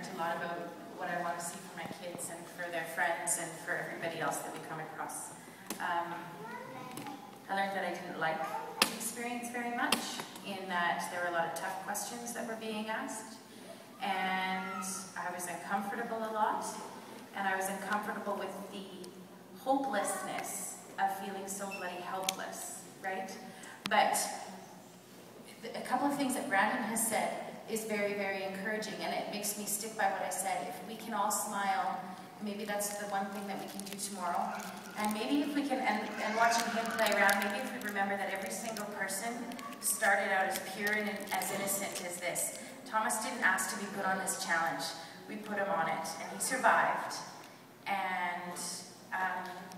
learned a lot about what I want to see for my kids and for their friends and for everybody else that we come across. I learned that I didn't like the experience very much, in that there were a lot of tough questions that were being asked, and I was uncomfortable a lot, and I was uncomfortable with the hopelessness of feeling so bloody helpless, right? But a couple of things that Brandon has said is very, very encouraging, and it makes me stick by what I said. If we can all smile, maybe that's the one thing that we can do tomorrow. And maybe if we can, and watching him play around, maybe if we remember that every single person started out as pure and as innocent as this. Thomas didn't ask to be put on this challenge. We put him on it, and he survived. And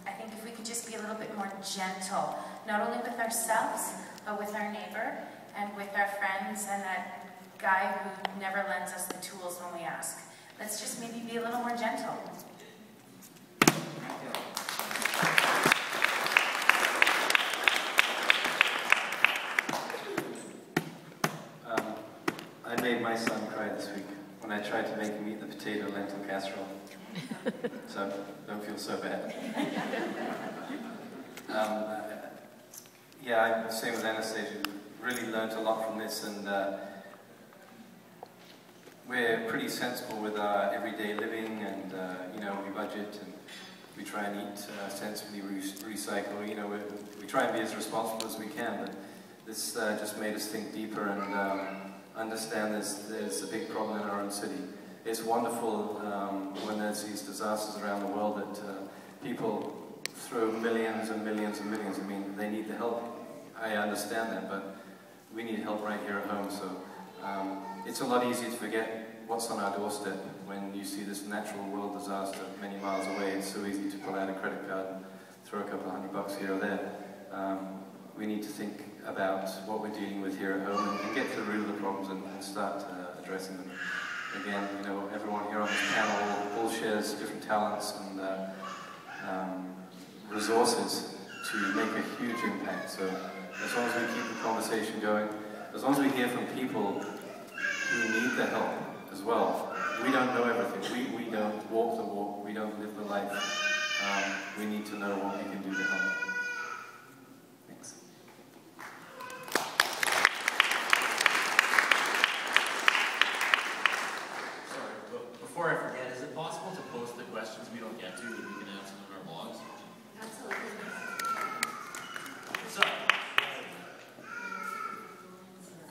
I think if we could just be a little bit more gentle, not only with ourselves, but with our neighbor, and with our friends, and that guy who never lends us the tools when we ask. Let's just maybe be a little more gentle. I made my son cry this week when I tried to make him eat the potato lentil casserole. So don't feel so bad. Yeah, I'm the same with Anastasia. Really learned a lot from this, and we're pretty sensible with our everyday living, and you know, we budget and we try and eat sensibly, recycle. You know, we try and be as responsible as we can. But this just made us think deeper and understand there's a big problem in our own city. It's wonderful when there's these disasters around the world that people throw millions and millions and millions. I mean, they need the help. I understand that, but we need help right here at home. So it's a lot easier to forget what's on our doorstep when you see this natural world disaster many miles away. It's so easy to pull out a credit card and throw a couple of $100 here or there. We need to think about what we're dealing with here at home and get to the root of the problems and start addressing them. Again, you know, everyone here on this panel all shares different talents and resources to make a huge impact. So as long as we keep the conversation going, as long as we hear from people who need the help as well. We don't know everything. We don't walk the walk. We don't live the life. We need to know what we can do to help. Thanks. Sorry, but before I forget, is it possible to post the questions we don't get to and we can answer them in our blogs? Absolutely. So,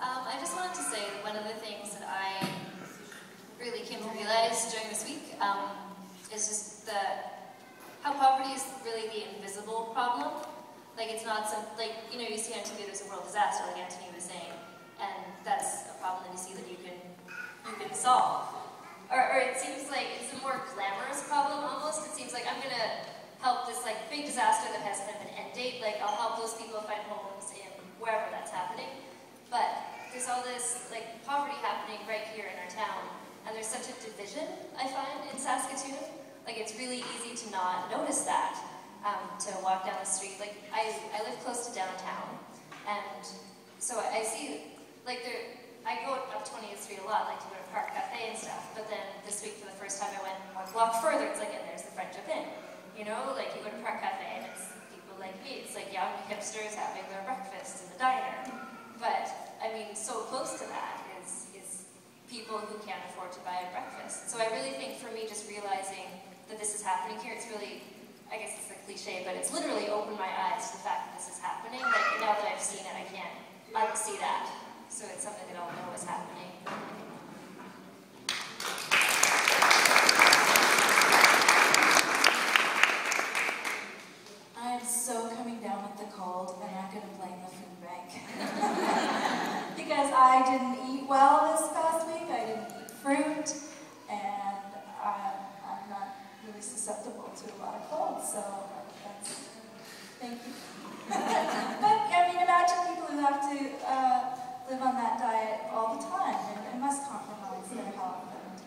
I just wanted to say that one of the things that I really came to realize during this week is just how poverty is really the invisible problem. Like, it's not some, like, you know, you see on TV there's a world disaster, like Anthony was saying, and that's a problem that you see that you can solve. Or it seems like it's a more glamorous problem almost. It seems like I'm gonna help this like big disaster that has kind of an end date. Like, I'll help those people find homes in wherever that's happening. But there's all this like poverty happening right here in our town, and there's such a division, I find, in Saskatoon. Like, it's really easy to not notice that, to walk down the street. Like, I live close to downtown, and so I see, like, I go up 20th Street a lot, like to go to Park Cafe and stuff, but then this week for the first time I went 1 block further, it's like, and there's the Friendship Inn. You know, like, you go to Park Cafe and it's people like me. It's like young hipsters having their breakfast in the diner. But, I mean, so close to that is people who can't afford to buy a breakfast. So I really think for me, just realizing that this is happening here, it's really, I guess it's a cliche, but it's literally opened my eyes to the fact that this is happening. Like, now that I've seen it, I can't unsee that. So it's something that I'll know is happening. I'm so coming down with the cold, and I'm going to blame the food bank. Because I didn't eat well this past week, I didn't eat fruit, and I'm not really susceptible to a lot of cold, so that's, thank you. But, I mean, imagine people who have to live on that diet all the time, and must compromise their health, and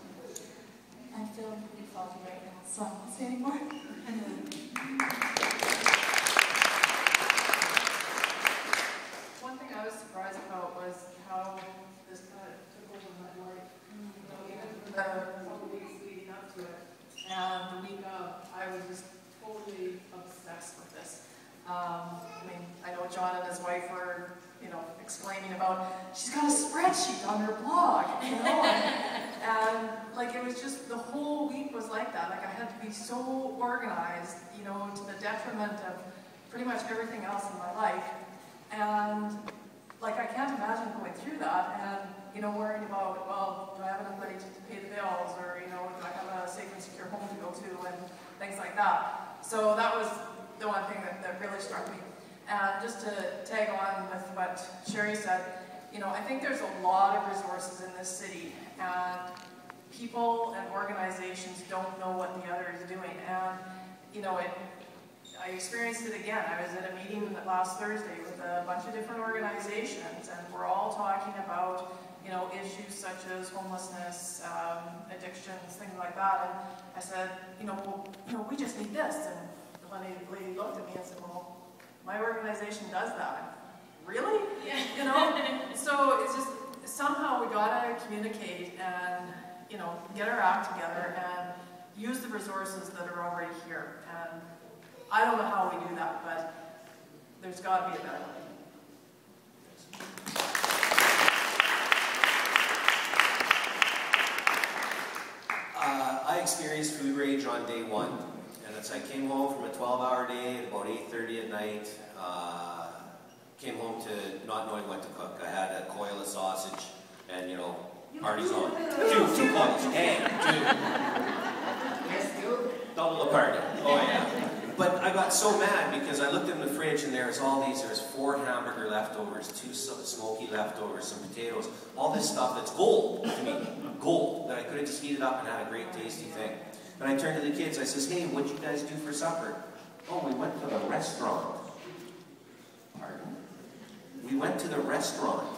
I'm feeling pretty foggy right now, so I won't say anymore. One thing I was surprised about was how this kind of took over my life. You know, even the through it. And the week of, I was just totally obsessed with this. I mean, I know John and his wife were, you know, exclaiming about, she's got a spreadsheet on her blog, you know, and like it was just, the whole week was like that. Like I had to be so organized, you know, to the detriment of pretty much everything else in my life. And like I can't imagine going through that and, you know, worrying about, well, do I have enough money to pay the bills, or, you know, do I have a safe and secure home to go to, and things like that. So that was the one thing that really struck me. And just to tag on with what Sherry said, you know, I think there's a lot of resources in this city, and people and organizations don't know what the other is doing. And, you know, I experienced it again. I was at a meeting last Thursday with a bunch of different organizations, and we're all talking about, you know, issues such as homelessness, addictions, things like that. And I said, you know, well, you know, we just need this. And the lady looked at me and said, well, my organization does that. Really? Yeah. You know? So it's just, somehow we gotta communicate and, you know, get our act together and use the resources that are already here. And I don't know how we do that, but there's gotta be a better way. I experienced food rage on day one, and it's I came home from a 12-hour day at about 8:30 at night. Came home to not knowing what to cook. I had a coil of sausage, and you know, party's on. Two coils, hey, two. Double the party. Oh yeah. But I got so mad because I looked in the fridge and there's 4 hamburger leftovers, 2 smoky leftovers, some potatoes, all this stuff that's gold to me, gold, that I could have just heated up and had a great tasty thing. And I turned to the kids, I says, hey, what'd you guys do for supper? Oh, we went to the restaurant. Pardon? We went to the restaurant.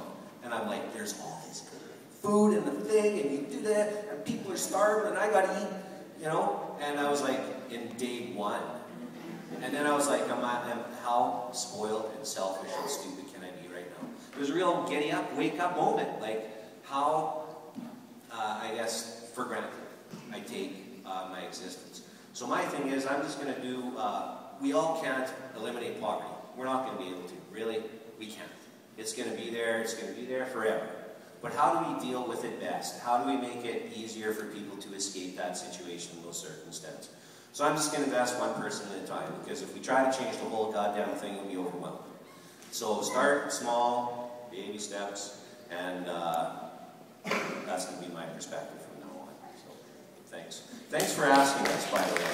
And I'm like, there's all this good food and the thing, and you do that, and people are starving, and I gotta eat, you know? And I was like, in day one. And then I was like, how spoiled and selfish and stupid can I be right now? It was a real getting up, wake up moment. Like how, I guess, for granted I take my existence. So my thing is, I'm just going to do, we all can't eliminate poverty. We're not going to be able to. Really, we can't. It's going to be there. It's going to be there forever. But how do we deal with it best? How do we make it easier for people to escape that situation, those circumstances? So I'm just going to invest one person at a time, because if we try to change the whole goddamn thing, it'll be overwhelming. So start small, baby steps, and that's going to be my perspective from now on. So thanks. Thanks for asking us, by the way.